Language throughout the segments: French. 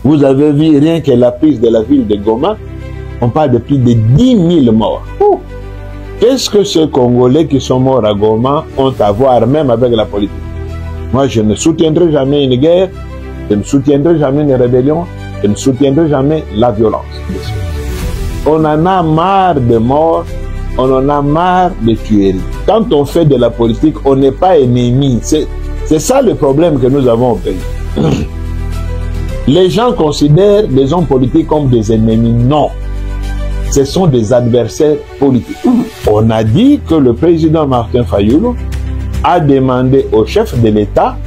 Vous avez vu rien que la prise de la ville de Goma, on parle de plus de 10 000 morts. Qu'est-ce que ces Congolais qui sont morts à Goma ont à voir même avec la politique? Moi, je ne soutiendrai jamais une guerre, je ne soutiendrai jamais une rébellion, je ne soutiendrai jamais la violence. On en a marre de morts, on en a marre de tueries. Quand on fait de la politique, on n'est pas ennemi. C'est ça le problème que nous avons au pays. Les gens considèrent les hommes politiques comme des ennemis. Non. Ce sont des adversaires politiques. On a dit que le président Martin Fayulu a demandé au chef de l'État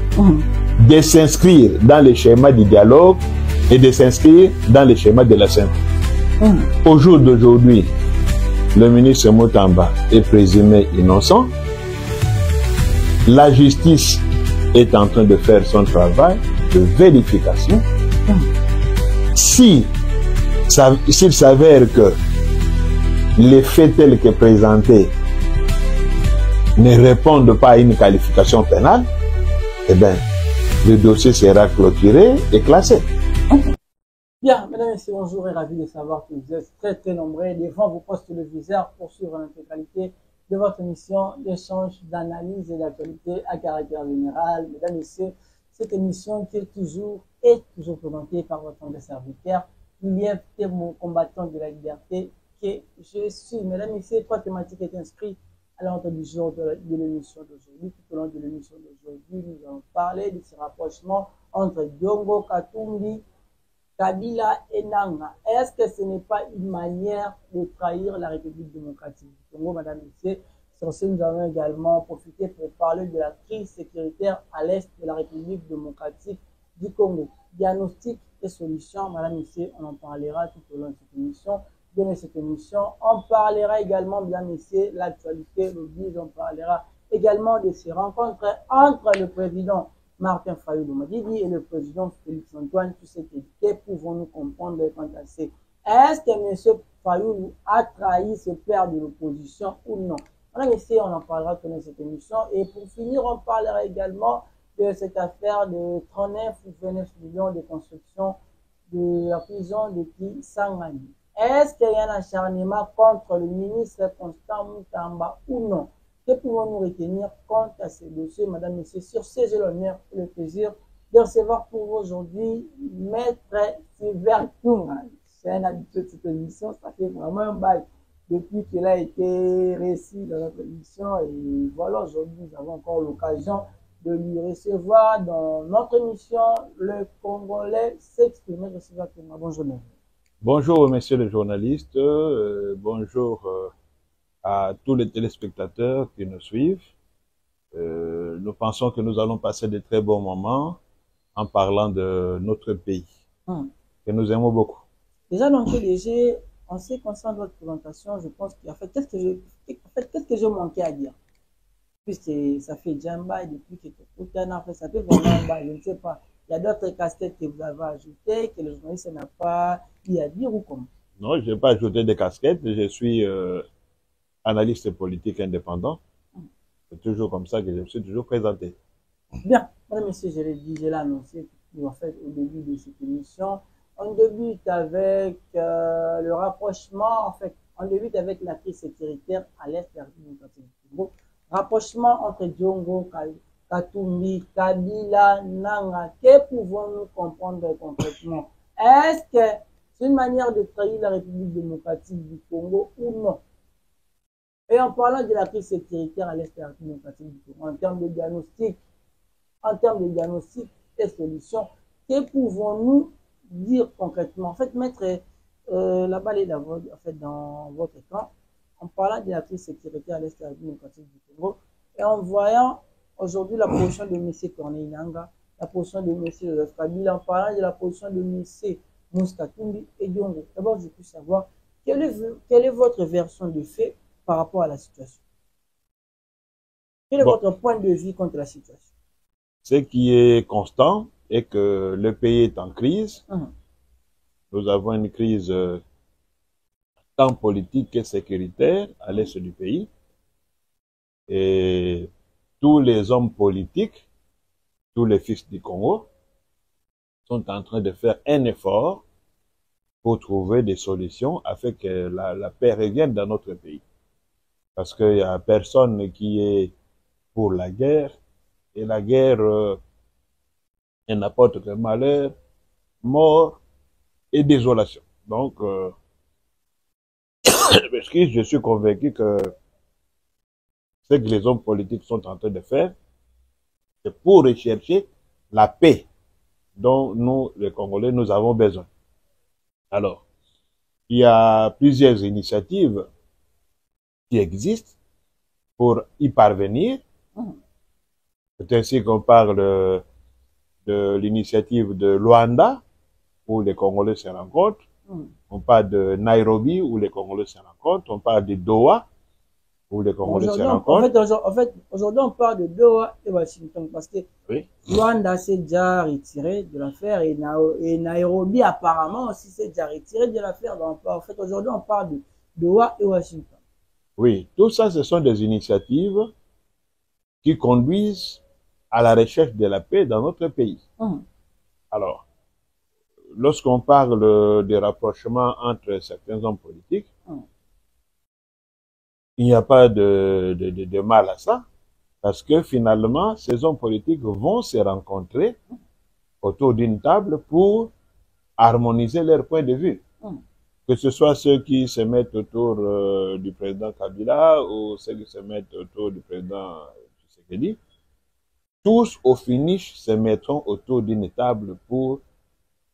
de s'inscrire dans les schémas du dialogue et de s'inscrire dans les schémas de la synthèse. Au jour d'aujourd'hui, le ministre Mutamba est présumé innocent. La justice est en train de faire son travail de vérification. S'il s'avère que les faits tels que présentés ne répondent pas à une qualification pénale, eh bien, le dossier sera clôturé et classé. Bien, mesdames et messieurs, bonjour et ravi de savoir que vous êtes très nombreux devant vos postes téléviseurs pour suivre l'intégralité de votre émission d'échange, d'analyse et d'actualité à caractère général. Mesdames et messieurs, cette émission qui est toujours présentée par votre humble serviteur, Julien Témo, combattant de la liberté que je suis. Mesdames et messieurs, 3 thématiques est inscrites à l'ordre du jour de l'émission d'aujourd'hui. Tout au long de l'émission d'aujourd'hui, nous allons parler de ce rapprochement entre Diongo Katumbi, Kabila et Nanga. Est-ce que ce n'est pas une manière de trahir la République démocratique du Congo, madame et messieurs? Sur ce, nous allons également profiter pour parler de la crise sécuritaire à l'est de la République démocratique du Congo. Diagnostic et solutions, madame et messieurs, on en parlera tout au long de cette émission. Dans cette émission, on parlera également, bien messieurs, l'actualité, l'oblige, on parlera également de ces rencontres entre le président Martin Fayulu Madidi et le président Félix Antoine Tshisekedi. Que pouvons-nous comprendre quant à ces? Est-ce que M. Fayulu a trahi ce père de l'opposition ou non? Madame et messieurs, on en parlera dans cette émission. Et pour finir, on parlera également de cette affaire de 39 ou 29 millions de construction de la prison de Kisangani. Est-ce qu'il y a un acharnement contre le ministre Constant Mutamba ou non? Que pouvons-nous retenir quant à ces dossiers, madame, messieurs? Sur ce, j'ai l'honneur et le plaisir de recevoir pour vous aujourd'hui Maître Sylvain Touma. C'est un habitué de cette émission, ça fait vraiment un bail depuis qu'elle a été réussi dans notre émission. Et voilà, aujourd'hui, nous avons encore l'occasion de lui recevoir dans notre émission Le Congolais s'exprimer. Bonjour. Bonjour, messieurs les journalistes. Bonjour à tous les téléspectateurs qui nous suivent. Nous pensons que nous allons passer de très bons moments en parlant de notre pays, que nous aimons beaucoup. Déjà, donc, en ce qui concerne votre présentation, je pense qu'en fait, qu'est-ce que j'ai manqué à dire? Puisque ça fait déjà un bail depuis que ça fait vraiment un bail, je ne sais pas. Il y a d'autres casquettes que vous avez ajoutées, que le journaliste n'a pas eu à dire ou comment? Non, je n'ai pas ajouté de casquettes, je suis analyste politique indépendant. C'est toujours comme ça que je me suis toujours présenté. Bien, mesdames et messieurs, je l'ai dit, je l'ai annoncé en fait au début de cette émission. On débute avec le rapprochement, en fait, on débute avec la crise sécuritaire à l'est de la République démocratique du Congo. Rapprochement entre Diongo, Katumbi, Kabila, Nanga. Que pouvons-nous comprendre concrètement? Est-ce que c'est une manière de trahir la République démocratique du Congo ou non? Et en parlant de la crise sécuritaire à l'est de la République démocratique du Congo, en termes de diagnostic et solutions, que pouvons-nous dire concrètement? En fait, mettre la balle est dans votre écran, en parlant de la crise sécuritaire à l'est de la République démocratique du Congo, et en voyant aujourd'hui la position de M. Corneille Nanga, la position de M. Joseph Kabila, en parlant de la position de M. Katumbi et Diongo. D'abord, je peux savoir quelle est votre version de fait par rapport à la situation? Quel est votre point de vue contre la situation? Ce qui est constant est que le pays est en crise. Nous avons une crise tant politique que sécuritaire à l'est du pays. Et tous les hommes politiques, tous les fils du Congo, sont en train de faire un effort pour trouver des solutions afin que la paix revienne dans notre pays. Parce qu'il n'y a personne qui est pour la guerre, et la guerre, elle n'apporte que malheur, mort et désolation. Donc, je suis convaincu que ce que les hommes politiques sont en train de faire, c'est pour rechercher la paix dont nous, les Congolais, nous avons besoin. Alors, il y a plusieurs initiatives qui existent pour y parvenir. C'est ainsi qu'on parle de l'initiative de Luanda, où les Congolais se rencontrent. On parle de Nairobi, où les Congolais se rencontrent. On parle de Doha, où les Congolais se rencontrent. En fait, aujourd'hui, on parle de Doha et Washington, parce que oui. Luanda s'est déjà retiré de l'affaire, et Nairobi, apparemment, aussi s'est déjà retiré de l'affaire. Donc, en fait, aujourd'hui, on parle de Doha et Washington. Oui, tout ça, ce sont des initiatives qui conduisent à la recherche de la paix dans notre pays. Alors, lorsqu'on parle des rapprochements entre certains hommes politiques, il n'y a pas de mal à ça, parce que finalement, ces hommes politiques vont se rencontrer autour d'une table pour harmoniser leurs points de vue. Que ce soit ceux qui se mettent autour du président Kabila ou ceux qui se mettent autour du président Tshisekedi, tous au finish se mettront autour d'une table pour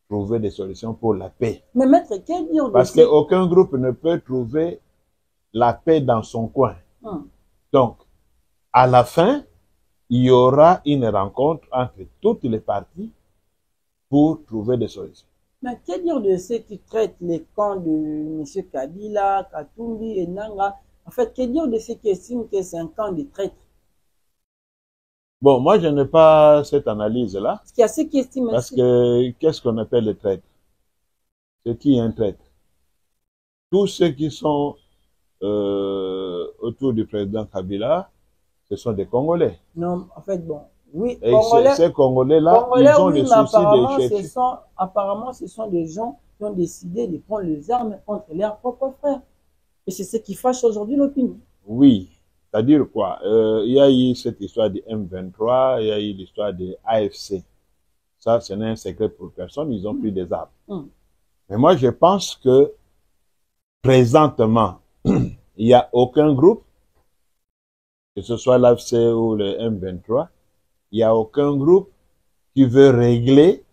trouver des solutions pour la paix. Mais maître, quel dire parce qu'aucun groupe ne peut trouver la paix dans son coin. Donc, à la fin, il y aura une rencontre entre toutes les parties pour trouver des solutions. Mais que dire de ceux qui traitent les camps de M. Kabila, Katumbi et Nanga? En fait, que dire de ceux qui estiment que c'est un camp de traîtres? Bon, moi, je n'ai pas cette analyse-là. Parce qu'il y a ceux qui estiment... Parce que, qu'est-ce qu'on appelle les traîtres? C'est qui un traître? Tous ceux qui sont autour du président Kabila, ce sont des Congolais. Non, en fait, bon, oui, et ces Congolais-là, ils ont le souci de chercher. Apparemment, ce sont des gens qui ont décidé de prendre les armes contre leurs propres frères. Et c'est ce qui fâche aujourd'hui l'opinion. Oui, c'est-à-dire quoi? Il y a eu cette histoire du M23, il y a eu l'histoire de AFC. Ça, ce n'est un secret pour personne, ils ont pris des armes. Mais moi, je pense que présentement, il n'y a aucun groupe, que ce soit l'AFC ou le M23, il n'y a aucun groupe qui veut régler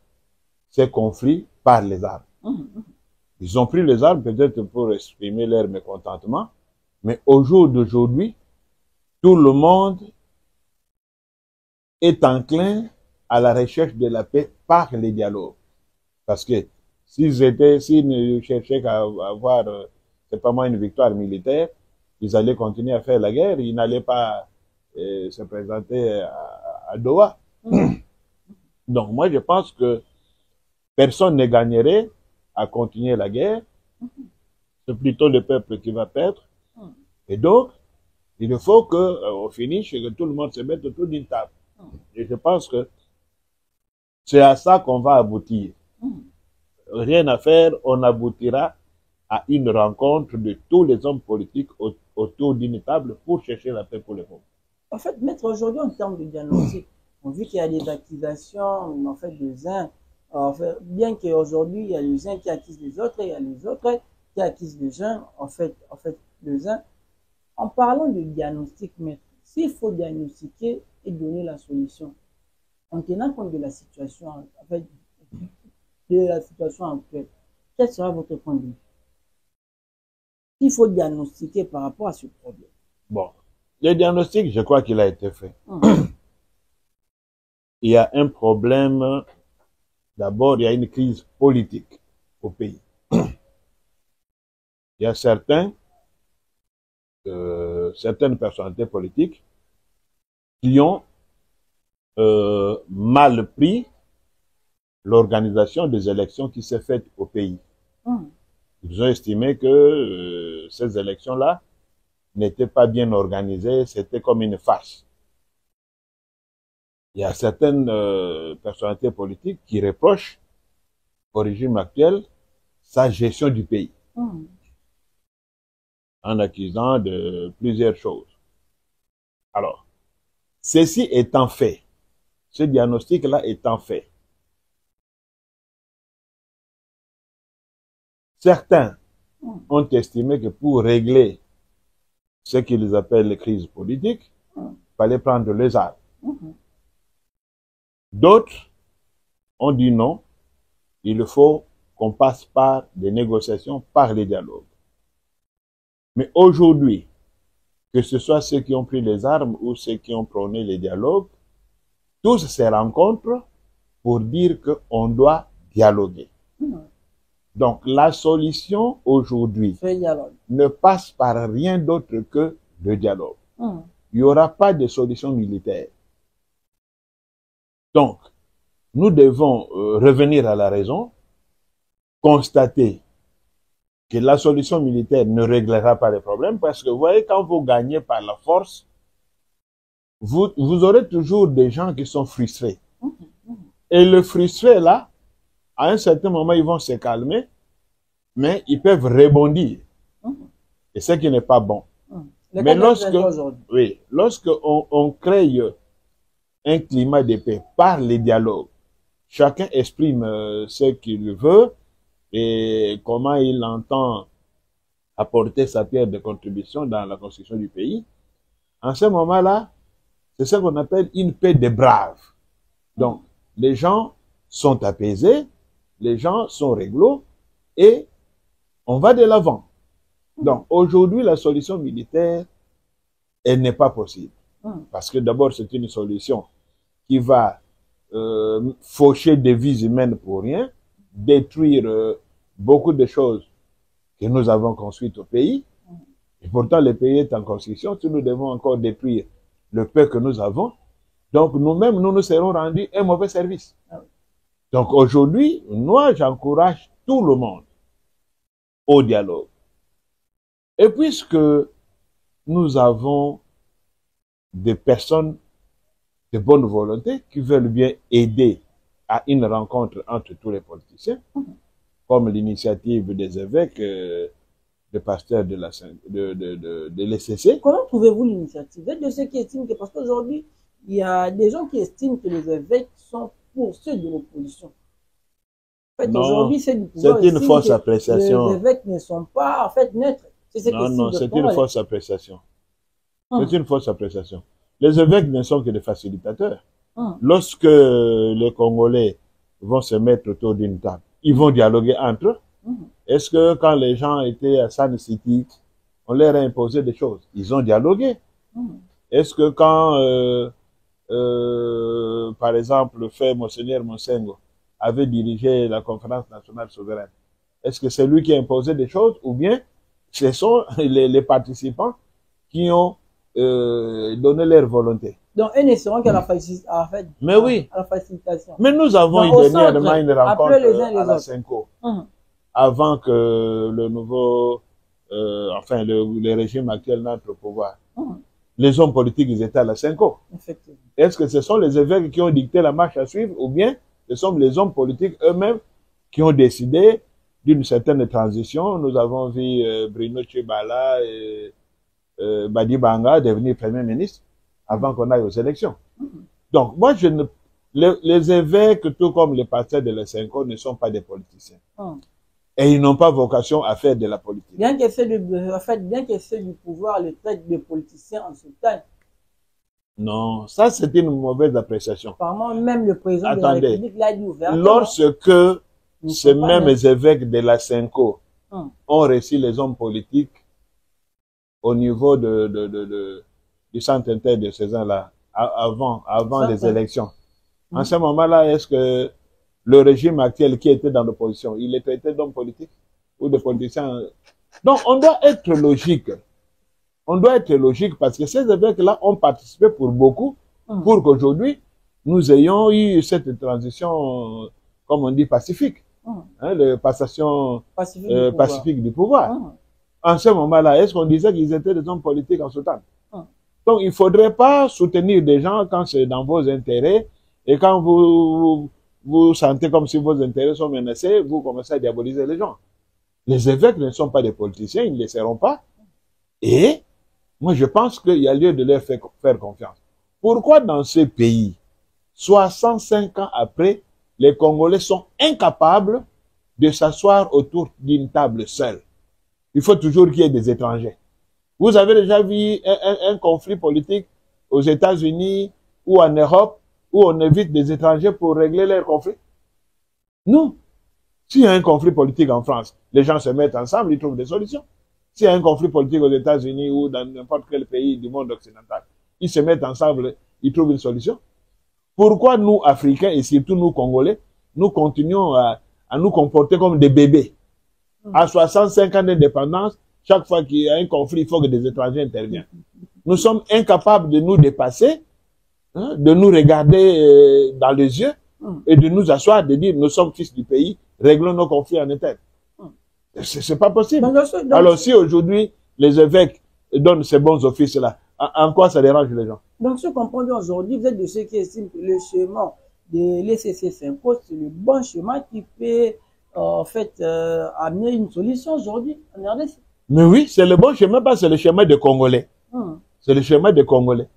ces conflits par les armes. Ils ont pris les armes peut-être pour exprimer leur mécontentement, mais au jour d'aujourd'hui, tout le monde est enclin à la recherche de la paix par les dialogues. Parce que s'ils ne cherchaient qu'à avoir, c'est pas moi, une victoire militaire, ils allaient continuer à faire la guerre, ils n'allaient pas se présenter à Doha. Donc moi je pense que personne ne gagnerait à continuer la guerre, c'est plutôt le peuple qui va perdre. Et donc, il faut qu'au finish, que tout le monde se mette autour d'une table. Et je pense que c'est à ça qu'on va aboutir. Rien à faire, on aboutira à une rencontre de tous les hommes politiques autour d'une table pour chercher la paix pour le monde. En fait, maître, aujourd'hui, en termes de diagnostic, on vit qu'il y a des accusations, en fait, des uns. En fait, bien qu'aujourd'hui, il y a les uns qui accusent les autres, et il y a les autres qui accusent les uns, en fait, les uns. En parlant de diagnostic, maître, s'il faut diagnostiquer et donner la solution, en tenant compte de la situation, en fait, de la situation actuelle, quel sera votre point de vue? Il faut diagnostiquer par rapport à ce problème. Bon, le diagnostic, je crois qu'il a été fait. Il y a un problème, d'abord, il y a une crise politique au pays. Il y a certaines personnalités politiques qui ont mal pris l'organisation des élections qui s'est faite au pays. Ils ont estimé que ces élections-là n'étaient pas bien organisées, c'était comme une farce. Il y a certaines personnalités politiques qui reprochent au régime actuel sa gestion du pays. En accusant de plusieurs choses. Alors, ceci étant fait, ce diagnostic-là étant fait, certains ont estimé que pour régler ce qu'ils appellent les crises politiques, il fallait prendre les armes. D'autres ont dit non, il faut qu'on passe par des négociations, par les dialogues. Mais aujourd'hui, que ce soit ceux qui ont pris les armes ou ceux qui ont prôné les dialogues, tous se rencontrent pour dire qu'on doit dialoguer. Donc, la solution aujourd'hui ne passe par rien d'autre que le dialogue. Il n'y aura pas de solution militaire. Donc, nous devons revenir à la raison, constater que la solution militaire ne réglera pas les problèmes parce que vous voyez, quand vous gagnez par la force, vous aurez toujours des gens qui sont frustrés. Et le frustré, là, à un certain moment, ils vont se calmer, mais ils peuvent rebondir. Et ce qui n'est pas bon. Mais lorsqu'on crée un climat de paix par les dialogues, chacun exprime ce qu'il veut et comment il entend apporter sa pierre de contribution dans la construction du pays. En ce moment-là, c'est ce qu'on appelle une paix des braves. Donc, les gens sont apaisés, les gens sont réglo et on va de l'avant. Donc, aujourd'hui, la solution militaire, elle n'est pas possible. Parce que d'abord, c'est une solution qui va faucher des vies humaines pour rien, détruire beaucoup de choses que nous avons construites au pays. Et pourtant, le pays est en construction. Si nous devons encore détruire le peu que nous avons, donc nous-mêmes, nous nous serons rendus un mauvais service. Donc aujourd'hui, moi, j'encourage tout le monde au dialogue. Et puisque nous avons des personnes de bonne volonté qui veulent bien aider à une rencontre entre tous les politiciens, comme l'initiative des évêques, des pasteurs de l'ECC. Comment trouvez-vous l'initiative? Vous êtes de ceux qui estiment que, parce qu'aujourd'hui, il y a des gens qui estiment que les évêques sont pour ceux de l'opposition. En fait, aujourd'hui, c'est du pouvoir. C'est une fausse appréciation. Les évêques ne sont pas, en fait, neutres. Non, c'est une fausse appréciation. C'est une fausse appréciation. Les évêques ne sont que des facilitateurs. Lorsque les Congolais vont se mettre autour d'une table, ils vont dialoguer entre eux. Est-ce que quand les gens étaient à San City, on leur a imposé des choses? Ils ont dialogué. Est-ce que quand, par exemple, Frère Monseigneur Monsengo avait dirigé la conférence nationale souveraine, est-ce que c'est lui qui a imposé des choses ou bien ce sont les participants qui ont donné leur volonté? Donc, eux ne seront qu'à la facilitation. Mais oui. À la facilitation. Mais nous avons eu dernièrement une rencontre à la Cinco. Avant que le nouveau, enfin, le régime actuel n'entre au pouvoir. Les hommes politiques, ils étaient à la Cinco. Est-ce que ce sont les évêques qui ont dicté la marche à suivre ou bien ce sont les hommes politiques eux-mêmes qui ont décidé d'une certaine transition? Nous avons vu Bruno Tshibala et Badi Banga devenir Premier ministre avant qu'on aille aux élections. Donc, moi, les évêques, tout comme les pasteurs de la Cinco, ne sont pas des politiciens. Et ils n'ont pas vocation à faire de la politique. Bien que ceux du pouvoir le traitent de politiciens en sultan. Non, ça c'est une mauvaise appréciation. Apparemment, même le président de la République l'a dit ouvertement. Lorsque ces mêmes évêques de la Cinco ont reçu les hommes politiques au niveau du centre interdiocésain-là, avant les élections, en ce moment-là, est-ce que le régime actuel qui était dans l'opposition, il est traité d'hommes politiques ou de politiciens? Donc, on doit être logique. On doit être logique parce que ces évêques-là ont participé pour beaucoup, pour qu'aujourd'hui, nous ayons eu cette transition, comme on dit, pacifique. La passation pacifique du pouvoir. En ce moment-là, est-ce qu'on disait qu'ils étaient des hommes politiques en ce temps? Donc, il ne faudrait pas soutenir des gens quand c'est dans vos intérêts et quand vous vous sentez comme si vos intérêts sont menacés, vous commencez à diaboliser les gens. Les évêques ne sont pas des politiciens, ils ne le seront pas. Et moi, je pense qu'il y a lieu de leur faire confiance. Pourquoi dans ce pays, 65 ans après, les Congolais sont incapables de s'asseoir autour d'une table seule? Il faut toujours qu'il y ait des étrangers. Vous avez déjà vu un conflit politique aux États-Unis ou en Europe où on évite des étrangers pour régler leurs conflits? Non. S'il y a un conflit politique en France, les gens se mettent ensemble, ils trouvent des solutions. S'il y a un conflit politique aux États-Unis ou dans n'importe quel pays du monde occidental, ils se mettent ensemble, ils trouvent une solution. Pourquoi nous, Africains, et surtout nous, Congolais, nous continuons à nous comporter comme des bébés? À 65 ans d'indépendance, chaque fois qu'il y a un conflit, il faut que des étrangers interviennent. Nous sommes incapables de nous dépasser, hein, de nous regarder dans les yeux et de nous asseoir, de dire nous sommes fils du pays, réglons nos conflits en interne. C'est pas possible. Alors si aujourd'hui les évêques donnent ces bons offices-là, en quoi ça dérange les gens? Donc ce qu'on comprend aujourd'hui, vous êtes de ceux qui estiment que le chemin de l'ECC s'impose, c'est le bon chemin qui peut en fait amener une solution aujourd'hui en RDC. Mais oui, c'est le bon chemin, parce que c'est le chemin des Congolais. C'est le chemin des Congolais.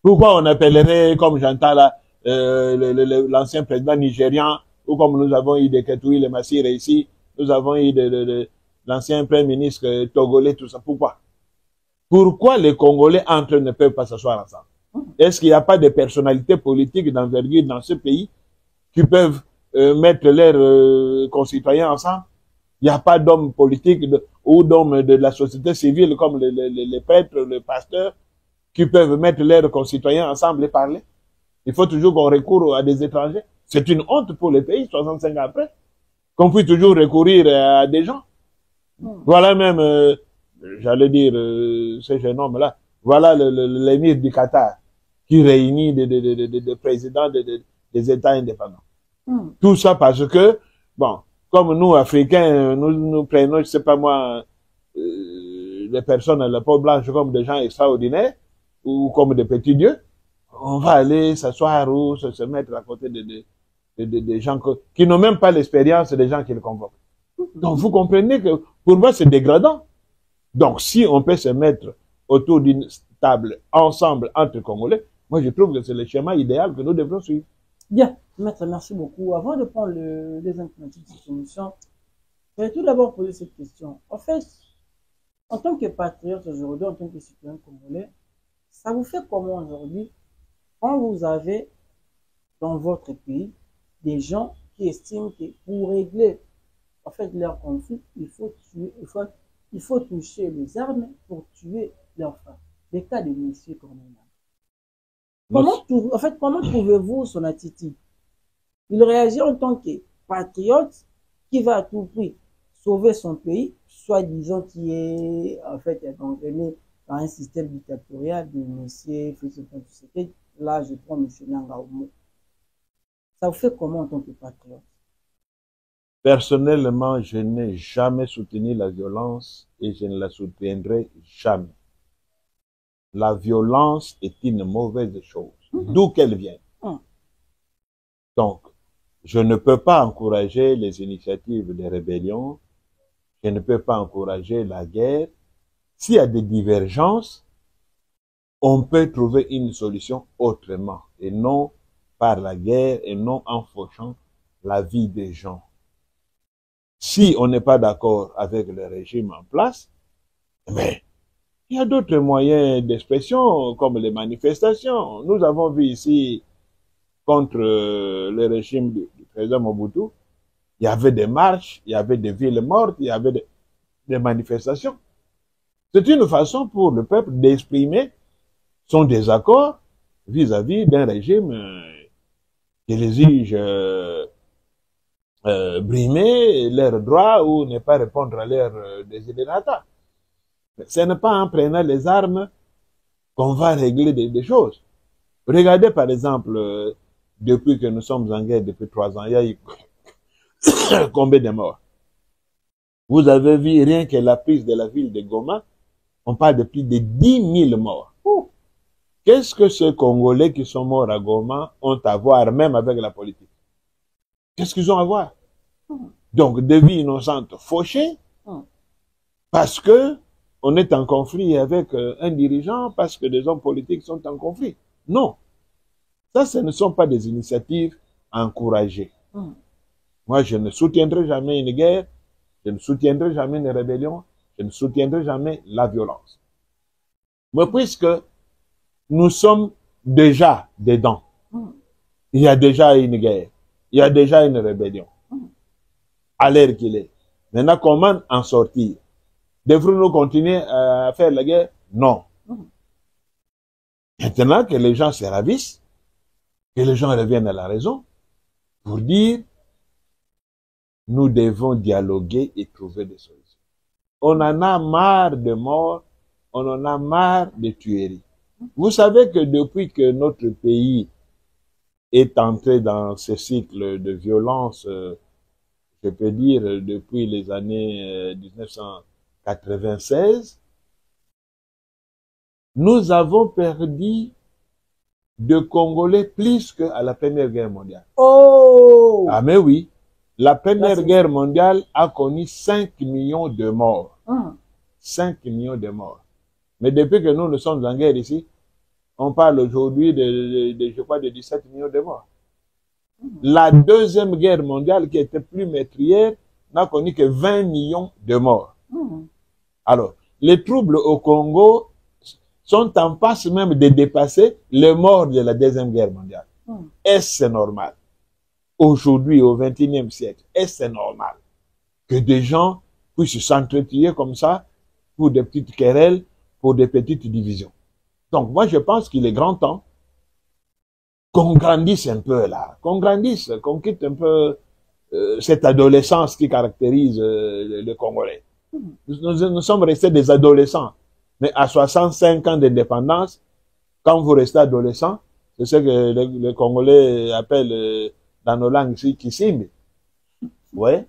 Pourquoi on appellerait, comme j'entends là, l'ancien président nigérian, ou comme nous avons eu des Ketouil, les Massire ici, nous avons eu l'ancien premier ministre togolais, tout ça. Pourquoi? Pourquoi les Congolais entre eux ne peuvent pas s'asseoir ensemble? Est-ce qu'il n'y a pas de personnalités politiques d'envergure dans ce pays qui peuvent mettre leurs concitoyens ensemble? Il n'y a pas d'hommes politiques ou d'hommes de la société civile comme les prêtres, les pasteurs qui peuvent mettre leurs concitoyens ensemble et parler? Il faut toujours qu'on recourt à des étrangers. C'est une honte pour les pays, 65 ans après, qu'on puisse toujours recourir à des gens. Voilà même, j'allais dire, ce jeune homme-là, voilà l'émir du Qatar qui réunit des présidents des États indépendants. Tout ça parce que, bon, comme nous, Africains, nous prenons, je sais pas moi, les personnes à la peau blanche comme des gens extraordinaires ou comme des petits dieux, on va aller s'asseoir ou se mettre à côté des gens qui n'ont même pas l'expérience des gens qui les convoquent. Donc vous comprenez que pour moi c'est dégradant. Donc si on peut se mettre autour d'une table ensemble entre Congolais, moi je trouve que c'est le schéma idéal que nous devons suivre. Bien, maître, merci beaucoup. Avant de prendre les alternatives de solution, je vais tout d'abord poser cette question. En fait, en tant que patriote aujourd'hui, en tant que citoyen congolais, ça vous fait comment aujourd'hui quand vous avez dans votre pays des gens qui estiment que pour régler en fait leur conflit, il faut toucher les armes pour tuer leurs femmes. Les cas de M. Corneille. Comment trouvez-vous son attitude? Il réagit en tant que patriote qui va à tout prix sauver son pays, soit disant qui est en fait entraîné par un système dictatorial de M. Félix Tshisekedi. Là, je prends M. Nangaoumou. Ça vous fait comment en tant que patriote? Personnellement, je n'ai jamais soutenu la violence et je ne la soutiendrai jamais. La violence est une mauvaise chose, d'où qu'elle vienne. Donc, je ne peux pas encourager les initiatives de rébellion, je ne peux pas encourager la guerre. S'il y a des divergences, on peut trouver une solution autrement, et non par la guerre, et non en fauchant la vie des gens. Si on n'est pas d'accord avec le régime en place, mais il y a d'autres moyens d'expression, comme les manifestations. Nous avons vu ici, contre le régime du président Mobutu, il y avait des marches, il y avait des villes mortes, il y avait des manifestations. C'est une façon pour le peuple d'exprimer son désaccord vis-à-vis d'un régime qui exige brimer leurs droits ou ne pas répondre à leurs désiderata. Ce n'est pas en prenant les armes qu'on va régler des choses. Regardez par exemple, depuis que nous sommes en guerre depuis 3 ans, il y a eu combien de morts? Vous avez vu rien que la prise de la ville de Goma, on parle de plus de 10 000 morts. Qu'est-ce que ces Congolais qui sont morts à Goma ont à voir même avec la politique? Qu'est-ce qu'ils ont à voir? Donc, des vies innocentes fauchées, parce que on est en conflit avec un dirigeant, parce que des hommes politiques sont en conflit. Non. Ça, ce ne sont pas des initiatives encouragées. Moi, je ne soutiendrai jamais une guerre, je ne soutiendrai jamais une rébellion, je ne soutiendrai jamais la violence. Mais puisque nous sommes déjà dedans, il y a déjà une guerre, il y a déjà une rébellion, à l'heure qu'il est. Maintenant, comment en sortir? Devrons-nous continuer à faire la guerre? Non. Maintenant que les gens se ravissent, que les gens reviennent à la raison, pour dire, nous devons dialoguer et trouver des solutions. On en a marre de morts, on en a marre de tueries. Vous savez que depuis que notre pays est entré dans ce cycle de violence, je peux dire depuis les années 1996, nous avons perdu de Congolais plus qu'à la Première Guerre mondiale. Oh! Ah mais oui, la Première Guerre mondiale a connu 5 millions de morts. 5 millions de morts. Mais depuis que nous sommes en guerre ici, on parle aujourd'hui je crois, de 17 millions de morts. La Deuxième Guerre mondiale, qui était plus meurtrière, n'a connu que 20 millions de morts. Alors, les troubles au Congo sont en passe même de dépasser les morts de la Deuxième Guerre mondiale. Est-ce normal? Aujourd'hui, au XXIe siècle, est-ce normal que des gens puissent s'entretuer comme ça pour des petites querelles, pour des petites divisions? Donc, moi, je pense qu'il est grand temps qu'on grandisse un peu là, qu'on grandisse, qu'on quitte un peu cette adolescence qui caractérise le Congolais. Nous sommes restés des adolescents, mais à 65 ans d'indépendance, quand vous restez adolescent, c'est ce que les Congolais appellent dans nos langues ici, Kisimbi. Ouais.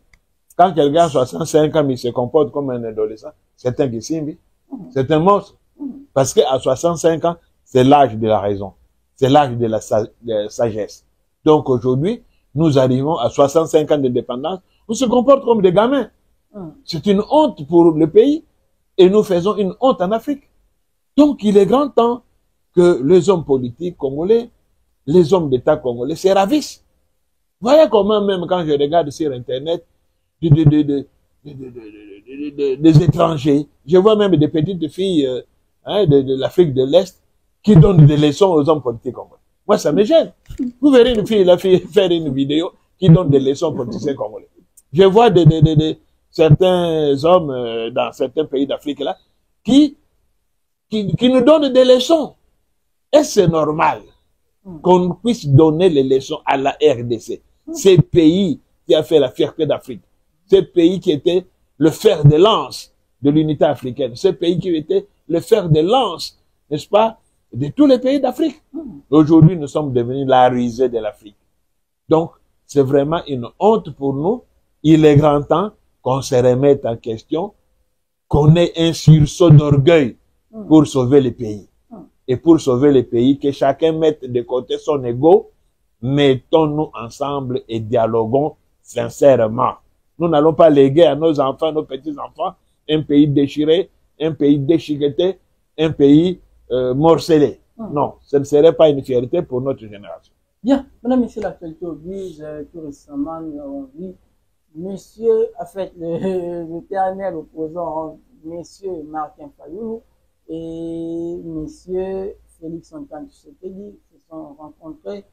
Quand quelqu'un a 65 ans, il se comporte comme un adolescent, c'est un Kisimbi. C'est un monstre. Parce qu'à 65 ans, c'est l'âge de la raison. C'est l'âge de la sagesse. Donc aujourd'hui, nous arrivons à 65 ans d'indépendance, on se comporte comme des gamins. C'est une honte pour le pays et nous faisons une honte en Afrique. Donc il est grand temps que les hommes politiques congolais, les hommes d'État congolais se ravissent. Voyez comment même quand je regarde sur Internet des étrangers, je vois même des petites filles de l'Afrique de l'Est qui donnent des leçons aux hommes politiques congolais. Moi, ça me gêne. Vous verrez une fille faire une vidéo qui donne des leçons aux politiciens congolais. Je vois certains hommes dans certains pays d'Afrique là qui nous donnent des leçons. Est-ce normal qu'on puisse donner les leçons à la RDC? Ce pays qui a fait la fierté d'Afrique. Ce pays qui était le fer de lance de l'unité africaine. Ce pays qui était le fer de lance, n'est-ce pas, de tous les pays d'Afrique. Aujourd'hui, nous sommes devenus la risée de l'Afrique. Donc, c'est vraiment une honte pour nous. Il est grand temps qu'on se remette en question, qu'on ait un sursaut d'orgueil pour sauver le pays. Et pour sauver le pays, que chacun mette de côté son ego, mettons-nous ensemble et dialoguons sincèrement. Nous n'allons pas léguer à nos enfants, nos petits-enfants, un pays déchiré, un pays déchiqueté, un pays morcelé. Non, ce ne serait pas une fierté pour notre génération. Bien, madame, monsieur, l'actualité oblige, tout récemment, nous avons vu monsieur, en fait, l'éternel opposant, monsieur Martin Fayulu et monsieur Félix Antoine Tshisekedi se sont rencontrés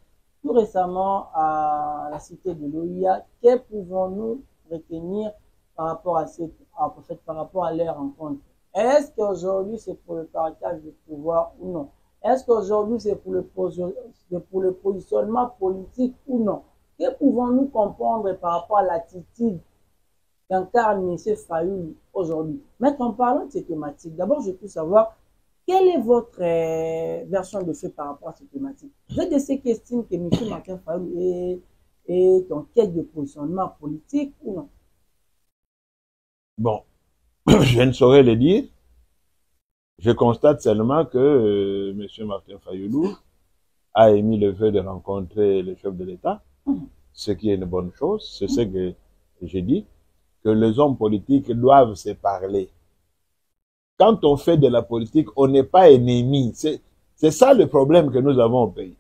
tout récemment à la cité de l'OIA. Que pouvons-nous retenir par rapport par rapport à leur rencontre? Est-ce qu'aujourd'hui c'est pour le partage du pouvoir ou non? Est-ce qu'aujourd'hui c'est pour le positionnement politique ou non? Que pouvons-nous comprendre par rapport à l'attitude qu'incarne M. Fayulu aujourd'hui? Mais en parlant de ces thématiques, d'abord je peux savoir quelle est votre version de fait par rapport à ces thématiques. Vous êtes de ceux qui estiment que M. Martin Fayulu est en quête de positionnement politique ou non? Bon, je ne saurais le dire. Je constate seulement que M. Martin Fayulu a émis le vœu de rencontrer le chef de l'État. ce qui est une bonne chose, c'est ce que j'ai dit, que les hommes politiques doivent se parler. Quand on fait de la politique, on n'est pas ennemis. C'est ça le problème que nous avons au pays.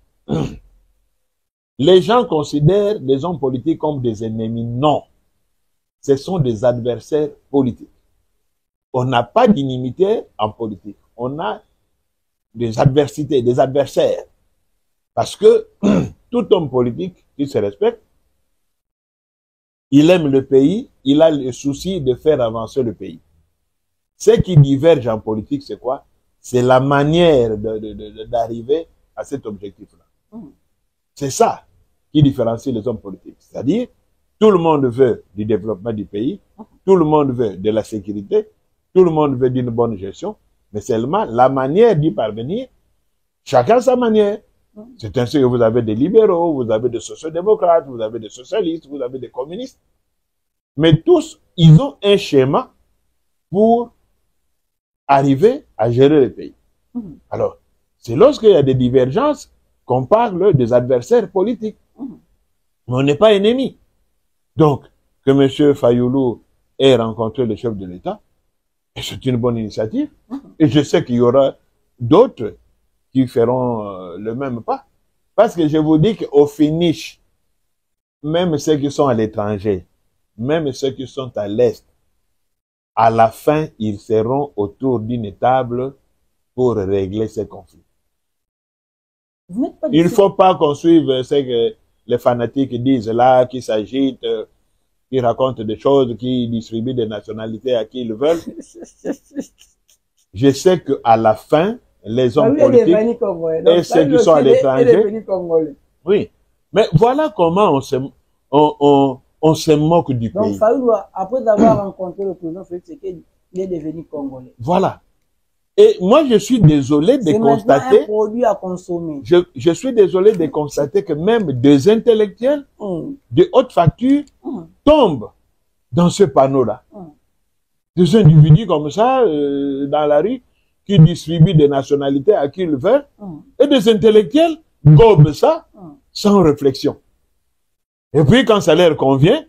Les gens considèrent les hommes politiques comme des ennemis. Non. Ce sont des adversaires politiques. On n'a pas d'inimité en politique. On a des adversités, des adversaires. Parce que tout homme politique qui se respecte, il aime le pays, il a le souci de faire avancer le pays. Ce qui diverge en politique, c'est quoi? C'est la manière d'arriver à cet objectif-là. C'est ça qui différencie les hommes politiques. C'est-à-dire, tout le monde veut du développement du pays, tout le monde veut de la sécurité, tout le monde veut d'une bonne gestion, mais seulement la manière d'y parvenir, chacun sa manière. C'est ainsi que vous avez des libéraux, vous avez des sociodémocrates, vous avez des socialistes, vous avez des communistes. Mais tous, ils ont un schéma pour arriver à gérer le pays. Alors, c'est lorsqu'il y a des divergences qu'on parle des adversaires politiques. Mais on n'est pas ennemis. Donc, que M. Fayoulou ait rencontré le chef de l'État, c'est une bonne initiative. Et je sais qu'il y aura d'autres qui feront le même pas. Parce que je vous dis qu'au finish, même ceux qui sont à l'étranger, même ceux qui sont à l'Est, à la fin, ils seront autour d'une table pour régler ces conflits. Il ne faut pas qu'on suive ce que les fanatiques disent là, qui s'agitent, qui racontent des choses, qui distribuent des nationalités à qui ils veulent. Je sais qu'à la fin, les hommes politiques et ceux qui sont à l'étranger, oui. Mais voilà comment on se moque du pays. Donc Fayoulou, après avoir rencontré le président Félix Tshisekedi, il est devenu congolais. Voilà. Et moi, je suis désolé de constater. Un produit à consommer. Je suis désolé de constater que même des intellectuels de haute facture tombent dans ce panneau-là. Des individus comme ça, dans la rue, qui distribuent des nationalités à qui ils veulent, et des intellectuels gobent ça sans réflexion. Et puis, quand ça leur convient,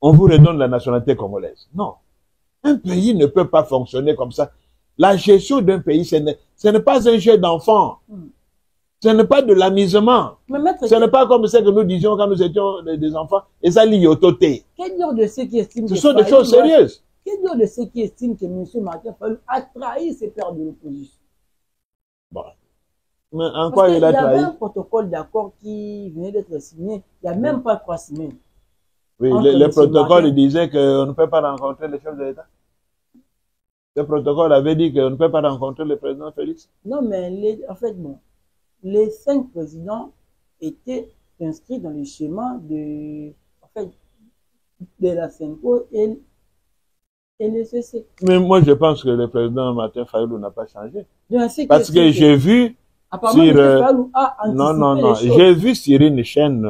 on vous redonne la nationalité congolaise. Non. Un pays ne peut pas fonctionner comme ça. La gestion d'un pays, ce n'est pas un jeu d'enfant. Ce n'est pas de l'amusement. Ce n'est pas comme ce que nous disions quand nous étions des enfants. Et ça lié au toté. Quel dire de ceux qui estiment ce sont des choses sérieuses. Quel dire de ceux qui estiment que M. Martin Fayoulou a trahi ses pairs de l'opposition? Bon. Mais en quoi il a trahi? Il y avait un protocole d'accord qui venait d'être signé il n'y a même pas 3 semaines. Oui, le protocole disait qu'on ne peut pas rencontrer le chef de l'État. Le protocole avait dit qu'on ne peut pas rencontrer le président Félix. Non, mais en fait, bon, les 5 présidents étaient inscrits dans le schéma de la CENCO et le CC. Mais moi, je pense que le président Martin Fayoulou n'a pas changé. Parce que j'ai vu j'ai vu sur une chaîne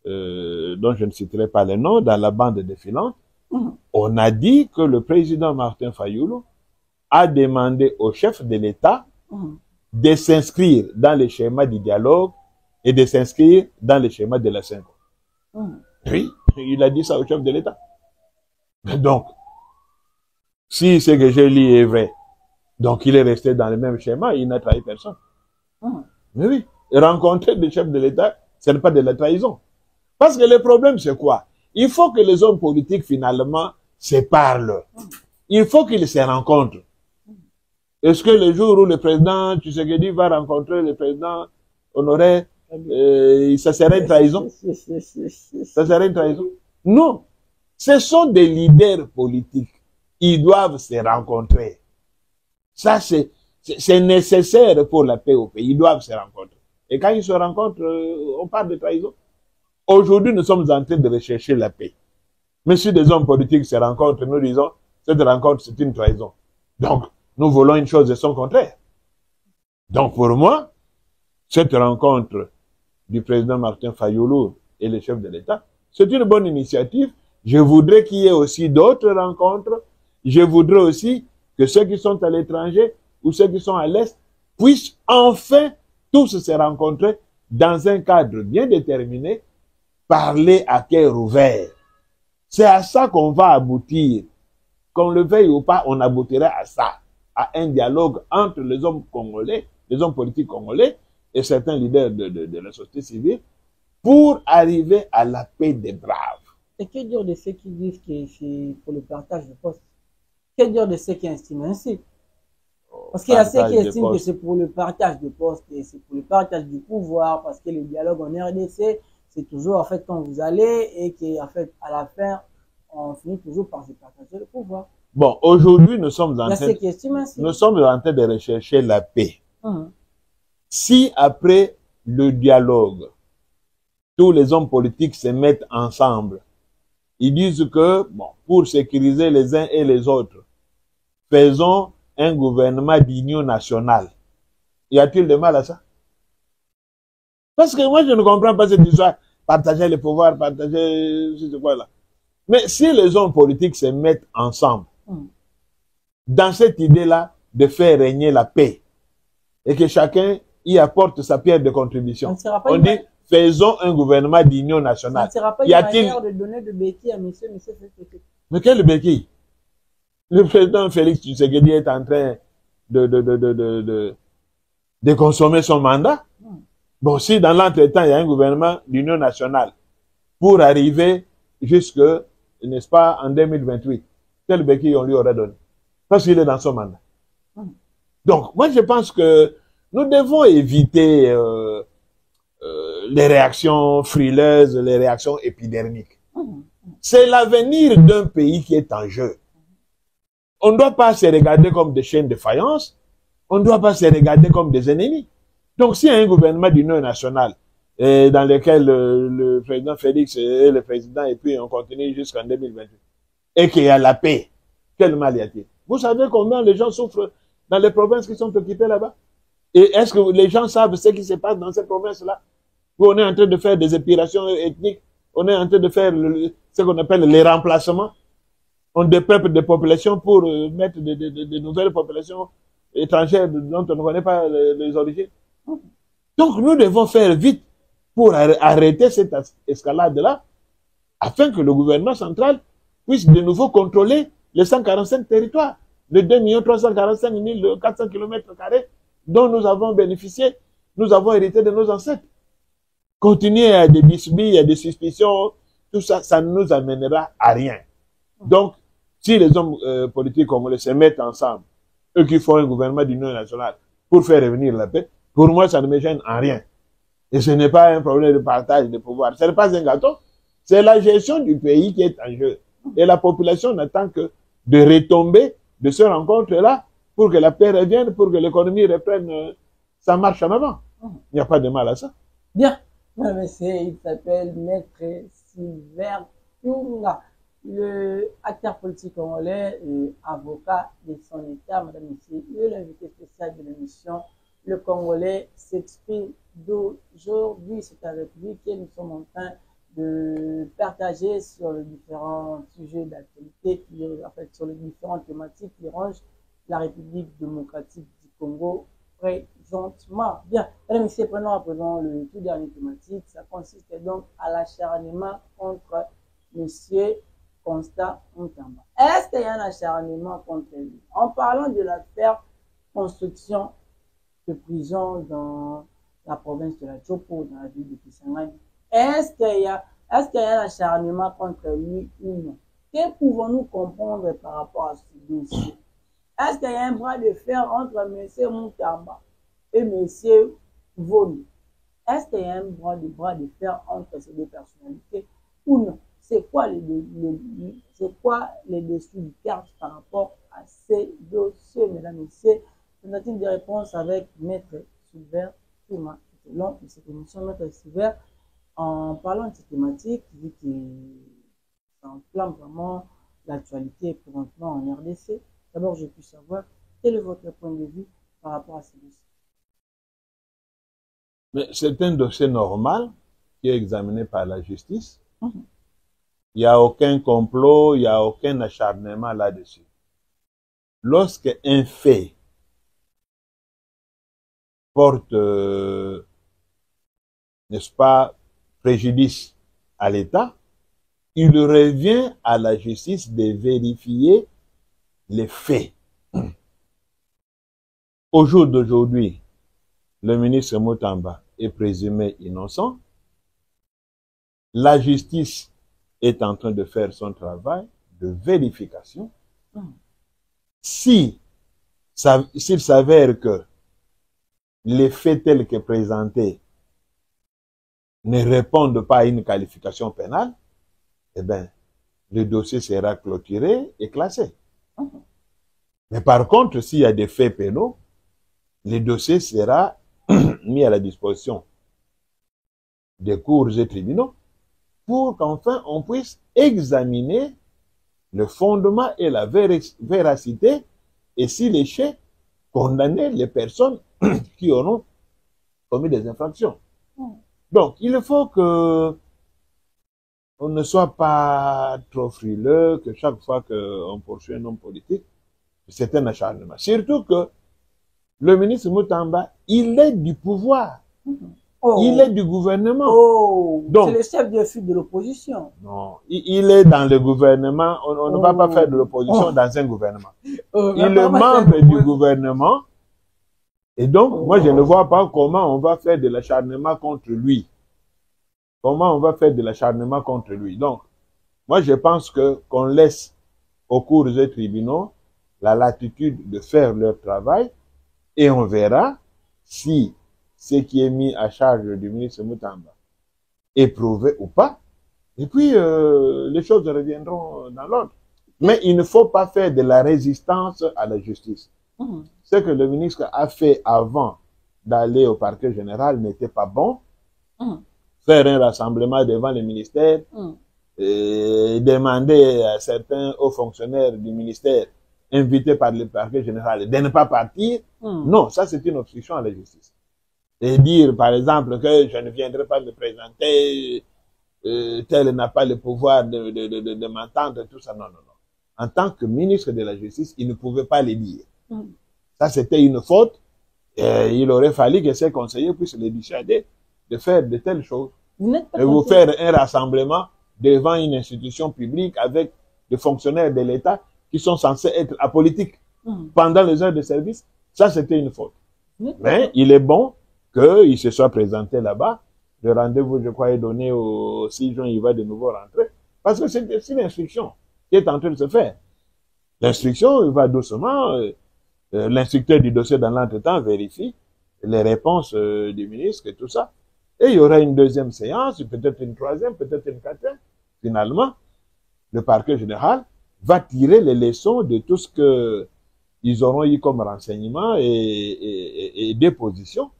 dont je ne citerai pas le nom, dans la bande défilante, on a dit que le président Martin Fayoulou a demandé au chef de l'État de s'inscrire dans le schéma du dialogue et de s'inscrire dans le schéma de la CENCO. Oui, il a dit ça au chef de l'État. Donc, si ce que j'ai lu est vrai, donc il est resté dans le même schéma, il n'a trahi personne. Mais oui, rencontrer le chef de l'État, ce n'est pas de la trahison. Parce que le problème, c'est quoi? Il faut que les hommes politiques, finalement, se parlent. Il faut qu'ils se rencontrent. Est-ce que le jour où le président Tshisekedi va rencontrer le président Honoré, ça serait une trahison? Ça serait une trahison? Non. Ce sont des leaders politiques. Ils doivent se rencontrer. Ça, c'est nécessaire pour la paix au pays. Ils doivent se rencontrer. Et quand ils se rencontrent, on parle de trahison. Aujourd'hui, nous sommes en train de rechercher la paix. Mais si des hommes politiques se rencontrent, nous disons, cette rencontre, c'est une trahison. Donc, nous voulons une chose de son contraire. Donc, pour moi, cette rencontre du président Martin Fayoulou et le chef de l'État, c'est une bonne initiative. Je voudrais qu'il y ait aussi d'autres rencontres. Je voudrais aussi que ceux qui sont à l'étranger ou ceux qui sont à l'Est puissent enfin tous se rencontrer dans un cadre bien déterminé, parler à cœur ouvert. C'est à ça qu'on va aboutir. Qu'on le veuille ou pas, on aboutirait à ça, à un dialogue entre les hommes congolais, les hommes politiques congolais et certains leaders de la société civile pour arriver à la paix des braves. Et que dire de ceux qui disent que c'est pour le partage de postes? Que dire de ceux qui estiment ainsi? Parce qu'il y a ceux qui estiment que c'est pour le partage de postes et c'est pour le partage du pouvoir, parce que le dialogue en RDC, c'est toujours en fait quand vous allez et qu'en fait à la fin, on finit toujours par se partager le pouvoir. Bon, aujourd'hui, nous sommes en train de rechercher la paix. Si après le dialogue, tous les hommes politiques se mettent ensemble, ils disent que, bon, pour sécuriser les uns et les autres, faisons un gouvernement d'union nationale. Y a-t-il de mal à ça? Parce que moi, je ne comprends pas cette histoire. Partager les pouvoirs, partager, je sais quoi là. Mais si les hommes politiques se mettent ensemble, dans cette idée-là de faire régner la paix, et que chacun y apporte sa pierre de contribution, on dit, faisons un gouvernement d'union nationale. Ça ne sera pas une manière de donner de béquilles à monsieur Fekete. Mais quel béquille? Le président Félix Tshisekedi est en train de consommer son mandat. Bon, si dans l'entretemps, il y a un gouvernement d'union nationale pour arriver jusque, n'est-ce pas, en 2028, quel béquille on lui aurait donné? Parce qu'il est dans son mandat. Donc, moi, je pense que nous devons éviter les réactions frileuses, les réactions épidermiques. C'est l'avenir d'un pays qui est en jeu. On ne doit pas se regarder comme des chaînes de faïence. On ne doit pas se regarder comme des ennemis. Donc, s'il y a un gouvernement d'union nationale dans lequel le président Félix est le président et puis on continue jusqu'en 2028 et qu'il y a la paix, quel mal y a-t-il? Vous savez combien les gens souffrent dans les provinces qui sont occupées là-bas? Et est-ce que les gens savent ce qui se passe dans ces provinces-là? On est en train de faire des épirations ethniques. On est en train de faire ce qu'on appelle les remplacements. On dépeuple des populations pour mettre de nouvelles populations étrangères dont on ne connaît pas les origines. Donc nous devons faire vite pour arrêter cette escalade-là afin que le gouvernement central puisse de nouveau contrôler les 145 territoires, les 2 345 400 km² dont nous avons bénéficié, nous avons hérité de nos ancêtres. Continuer à des bisbilles, à des suspicions, tout ça, ça ne nous amènera à rien. Donc, si les hommes politiques congolais se mettent ensemble, eux qui font un gouvernement d'union nationale pour faire revenir la paix, pour moi, ça ne me gêne en rien. Et ce n'est pas un problème de partage de pouvoir. Ce n'est pas un gâteau. C'est la gestion du pays qui est en jeu. Et la population n'attend que de retomber de ce rencontre-là pour que la paix revienne, pour que l'économie reprenne sa marche en avant. Il n'y a pas de mal à ça. Bien. Il s'appelle Maître Silver Tunga, le acteur politique congolais, avocat de son État, madame et messieurs, l'invité spécial de l'émission Le Congolais s'exprime d'aujourd'hui. C'est avec lui que nous sommes en train de partager sur les différents sujets d'actualité, en fait, sur les différentes thématiques qui rangent la République démocratique du Congo présentement. Bien, mesdames et messieurs, prenons à présent le tout dernier thématique. Ça consiste donc à l'acharnement contre monsieur Constant Mutamba. Est-ce qu'il y a un acharnement contre lui? En parlant de l'affaire construction de prison dans la province de la Chopo, dans la ville de Kisangani, est-ce qu'il y a un acharnement contre lui ou non? Que pouvons-nous comprendre par rapport à ce dossier? Est-ce qu'il y a un bras de fer entre M. Mutamba et M. Vonu? Est-ce qu'il y a un bras de fer entre ces deux personnalités ou non? C'est quoi les dessous du carte par rapport à ces dossiers, mesdames et messieurs? Tentative de réponse avec Maître Silver Tunga. Tout au long de cette émission, Maître Silver, en parlant de cette thématique, vu que ça enflamme vraiment l'actualité présentement en RDC, d'abord je puis savoir quel est votre point de vue par rapport à ces dossiers. Mais c'est un dossier normal qui est examiné par la justice. Il n'y a aucun complot, il n'y a aucun acharnement là-dessus. Lorsque un fait porte, n'est-ce pas, préjudice à l'État, il revient à la justice de vérifier les faits. Au jour d'aujourd'hui, le ministre Mutamba est présumé innocent. La justice est en train de faire son travail de vérification. S'il s'avère que les faits tels que présentés ne répondent pas à une qualification pénale, eh bien, le dossier sera clôturé et classé. Mais par contre, s'il y a des faits pénaux, le dossier sera mis à la disposition des cours et tribunaux pour qu'enfin on puisse examiner le fondement et la véracité et s'il est fait, condamner les personnes qui auront commis des infractions. Donc, il faut que on ne soit pas trop frileux, que chaque fois qu'on poursuit un homme politique, c'est un acharnement. Surtout que le ministre Mutamba, il est du pouvoir. Il est du gouvernement. C'est le chef de file de l'opposition. Non, il est dans le gouvernement. On ne va pas faire de l'opposition dans un gouvernement. Il est membre du gouvernement. Et donc, moi, je ne vois pas comment on va faire de l'acharnement contre lui. Comment on va faire de l'acharnement contre lui. Donc, moi, je pense qu'on laisse aux cours et tribunaux la latitude de faire leur travail et on verra si ce qui est mis à charge du ministre Mutamba est prouvé ou pas. Et puis, les choses reviendront dans l'ordre. Mais il ne faut pas faire de la résistance à la justice. Ce que le ministre a fait avant d'aller au parquet général n'était pas bon. Faire un rassemblement devant le ministère, demander à certains hauts fonctionnaires du ministère invités par le parquet général de ne pas partir, non, ça c'est une obstruction à la justice. Et dire par exemple que je ne viendrai pas me présenter, tel n'a pas le pouvoir de m'entendre, tout ça, non, non, non. En tant que ministre de la justice, il ne pouvait pas le dire. Ça c'était une faute, il aurait fallu que ses conseillers puissent le dissuader de faire de telles choses. Et vous faire un rassemblement devant une institution publique avec des fonctionnaires de l'État qui sont censés être apolitiques pendant les heures de service, ça c'était une faute. Mais il est bon qu'il se soit présenté là-bas. Le rendez-vous, je crois, est donné au 6 juin, il va de nouveau rentrer. Parce que c'est l'instruction qui est en train de se faire. L'instruction, il va doucement, l'instructeur du dossier dans l'entretemps vérifie les réponses du ministre et tout ça. Et il y aura une deuxième séance, peut-être une troisième, peut-être une quatrième. Finalement, le parquet général va tirer les leçons de tout ce qu'ils auront eu comme renseignements et dépositions,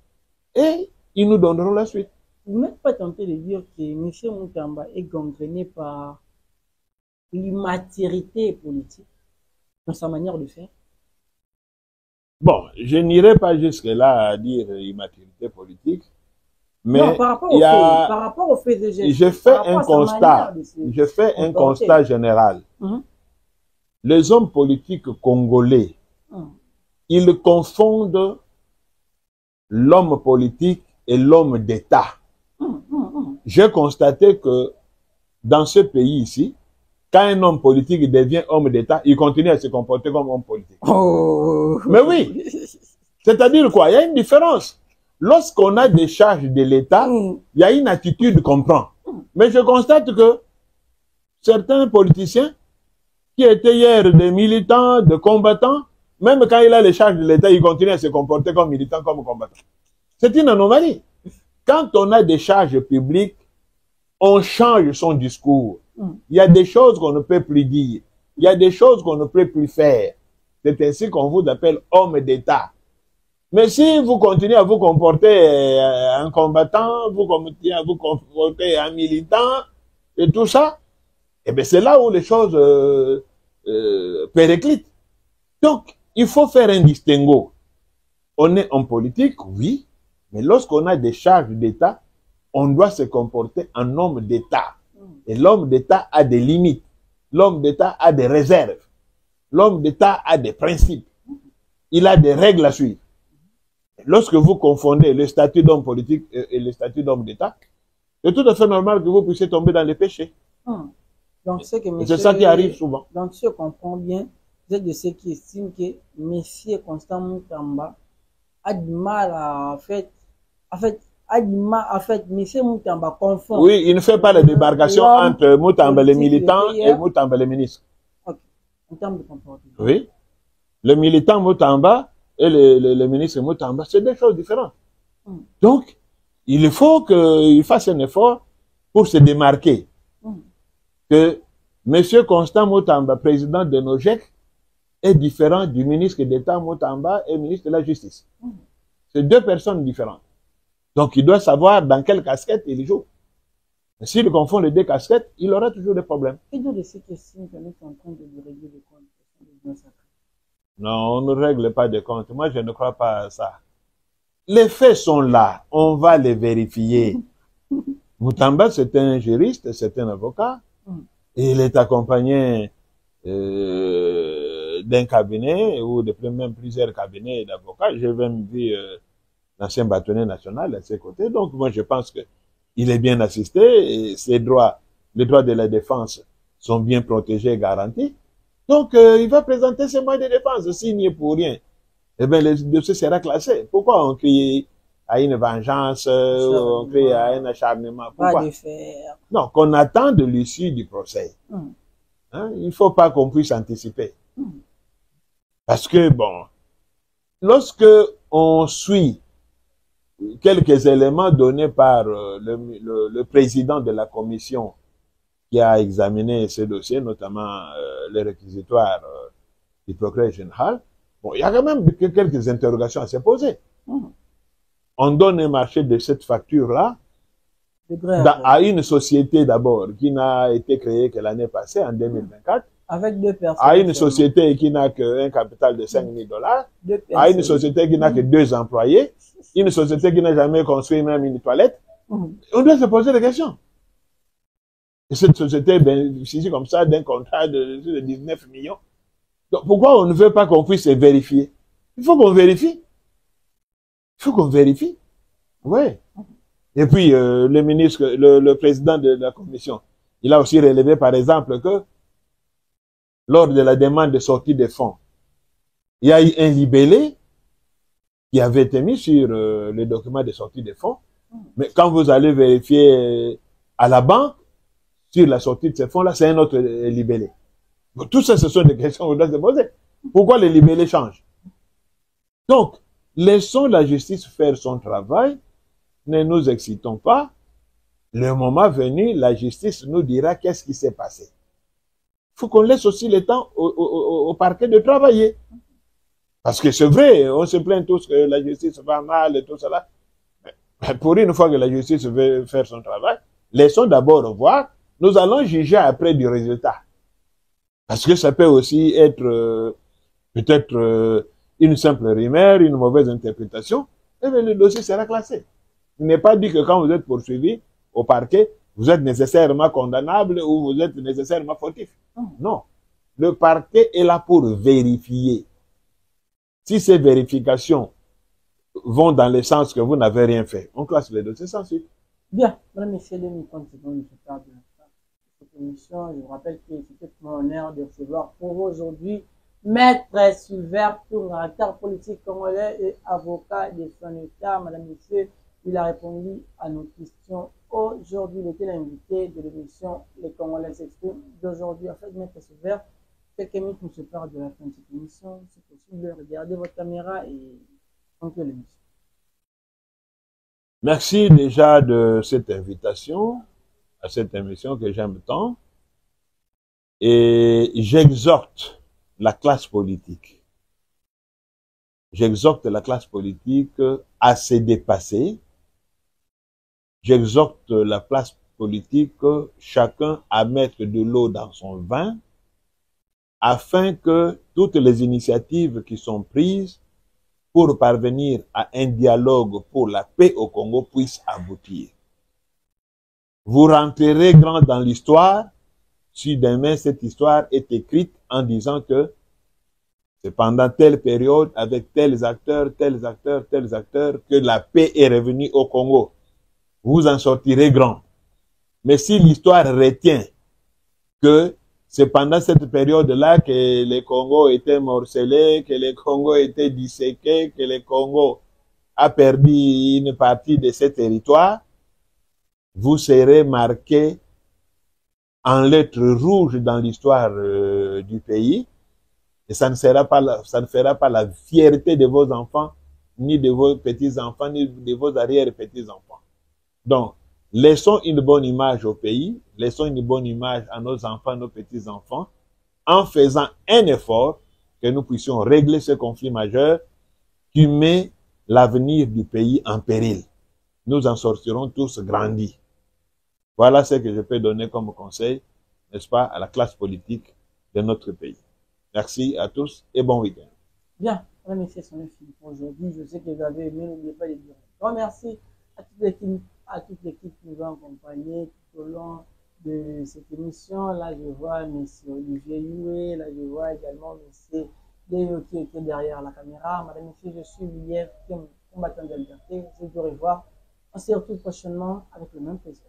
et ils nous donneront la suite. Vous n'êtes pas tenté de dire que M. Mutamba est gangréné par l'immaturité politique dans sa manière de faire? Bon, je n'irai pas jusque-là à dire immaturité politique, mais non, par rapport au fait de je fais un constat, constat général. Les hommes politiques congolais, ils confondent l'homme politique et l'homme d'État. J'ai constaté que dans ce pays ici, quand un homme politique devient homme d'État, il continue à se comporter comme homme politique. Mais oui, c'est-à-dire quoi? Il y a une différence. Lorsqu'on a des charges de l'État, il y a une attitude qu'on prend. Mais je constate que certains politiciens qui étaient hier des militants, des combattants, même quand il a les charges de l'État, il continue à se comporter comme militant, comme combattant. C'est une anomalie. Quand on a des charges publiques, on change son discours. Il y a des choses qu'on ne peut plus dire. Il y a des choses qu'on ne peut plus faire. C'est ainsi qu'on vous appelle homme d'État. Mais si vous continuez à vous comporter en combattant, vous continuez à vous comporter en militant, et tout ça, eh bien c'est là où les choses périclitent. Donc, il faut faire un distinguo. On est en politique, oui, mais lorsqu'on a des charges d'État, on doit se comporter en homme d'État. Et l'homme d'État a des limites. L'homme d'État a des réserves. L'homme d'État a des principes. Il a des règles à suivre. Lorsque vous confondez le statut d'homme politique et le statut d'homme d'État, c'est tout à fait normal que vous puissiez tomber dans les péchés. Donc, c'est ça qui arrive souvent. Donc, si je comprends bien, vous êtes de ceux qui estiment que Monsieur Constant Moutamba a du mal à Monsieur Moutamba confond. Oui, il ne fait pas la débarcation entre Moutamba les militants et Moutamba les ministres. Ok. En termes de comportement. Oui. Le militant Moutamba et le ministre Moutamba, c'est deux choses différentes. Donc, il faut qu'il fasse un effort pour se démarquer. Que M. Constant Moutamba, président de NOJEC, est différent du ministre d'État Moutamba et ministre de la Justice. C'est deux personnes différentes. Donc, il doit savoir dans quelle casquette il joue. S'il confond les deux casquettes, il aura toujours des problèmes. Et donc, de ces questions que nous sommes en train de régler les comptes. Non, on ne règle pas de comptes. Moi, je ne crois pas à ça. Les faits sont là. On va les vérifier. Moutamba, c'est un juriste, c'est un avocat. Et il est accompagné d'un cabinet ou de même plusieurs cabinets d'avocats. J'ai même vu l'ancien bâtonnier national à ses côtés. Donc, moi, je pense que il est bien assisté et ses droits, les droits de la défense sont bien protégés et garantis. Donc, il va présenter ses moyens de défense. S'il n'y est pour rien, eh bien, le dossier sera classé. Pourquoi on crie à une vengeance, on crie à un acharnement? Pourquoi? Pas de faire. Non, qu'on attend de l'issue du procès. Hein? Il ne faut pas qu'on puisse anticiper. Parce que, bon, lorsque on suit quelques éléments donnés par le président de la commission qui a examiné ce dossier, notamment les réquisitoires du procureur général, bon, il y a quand même quelques interrogations à se poser. On donne un marché de cette facture-là à une société d'abord qui n'a été créée que l'année passée, en 2024. Avec deux personnes. À une société qui n'a qu'un capital de $5,000. À une société qui n'a que 2 employés. Une société qui n'a jamais construit même une toilette. On doit se poser des questions. Et cette société bénéficie comme ça d'un contrat de 19 millions. Donc pourquoi on ne veut pas qu'on puisse vérifier? Il faut qu'on vérifie. Il faut qu'on vérifie. Oui. Et puis, le ministre, le président de la commission, il a aussi relevé, par exemple, que lors de la demande de sortie des fonds, il y a eu un libellé qui avait été mis sur le document de sortie des fonds. Mais quand vous allez vérifier à la banque, sur la sortie de ces fonds-là, c'est un autre libellé. Donc, tout ça, ce sont des questions qu'on doit se poser. Pourquoi les libellés changent? Donc, laissons la justice faire son travail. Ne nous excitons pas. Le moment venu, la justice nous dira qu'est-ce qui s'est passé. Il faut qu'on laisse aussi le temps au parquet de travailler. Parce que c'est vrai, on se plaint tous que la justice va mal et tout cela. Mais pour une fois que la justice veut faire son travail, laissons d'abord voir. Nous allons juger après du résultat. Parce que ça peut aussi être peut-être une simple rumeur, une mauvaise interprétation. Et bien le dossier sera classé. Il n'est pas dit que quand vous êtes poursuivi au parquet, vous êtes nécessairement condamnable ou vous êtes nécessairement fautif. Non. Le parquet est là pour vérifier. Si ces vérifications vont dans le sens que vous n'avez rien fait, on classe le dossier sans suite. Bien. Mesdames, Messieurs, 2030 secondes, je parle de cette émission. Je vous rappelle que c'était mon honneur de recevoir pour vous aujourd'hui Maître Silver Tour, acteur politique congolais et avocat de son État. Madame, Messieurs, il a répondu à nos questions aujourd'hui. Il était l'invité de l'émission Les Congolais s'expriment d'aujourd'hui. En fait, Maître Silver, quelques minutes nous séparent de la fin de cette émission. C'est possible, regardez votre caméra et concluez l'émission. Merci déjà de cette invitation à cette émission que j'aime tant. Et j'exhorte la classe politique. J'exhorte la classe politique à se dépasser. J'exhorte la classe politique, chacun à mettre de l'eau dans son vin, afin que toutes les initiatives qui sont prises pour parvenir à un dialogue pour la paix au Congo puissent aboutir. Vous rentrerez grand dans l'histoire si demain cette histoire est écrite en disant que c'est pendant telle période, avec tels acteurs, que la paix est revenue au Congo. Vous en sortirez grand. Mais si l'histoire retient que c'est pendant cette période-là que les Congos étaient morcelés, que les Congos étaient disséqués, que les Congos a perdu une partie de ces territoires, vous serez marqué en lettres rouges dans l'histoire du pays, et ça ne fera pas la fierté de vos enfants, ni de vos petits-enfants, ni de vos arrière-petits-enfants. Donc, laissons une bonne image au pays, laissons une bonne image à nos enfants, nos petits-enfants, en faisant un effort que nous puissions régler ce conflit majeur qui met l'avenir du pays en péril. Nous en sortirons tous grandis. Voilà ce que je peux donner comme conseil, n'est-ce pas, à la classe politique de notre pays. Merci à tous et bon week-end. Bien, mesdames et messieurs, c'est fini pour aujourd'hui. Je sais que vous avez aimé, n'oubliez pas de dire. Grand merci à toute l'équipe qui nous a accompagnés tout au long de cette émission. Là, je vois M. Olivier Youé, là, je vois également M. Léo qui était derrière la caméra. Madame et messieurs, je suis Lièvre, combattant de la liberté. Je vous revoir. On se retrouve prochainement avec le même plaisir.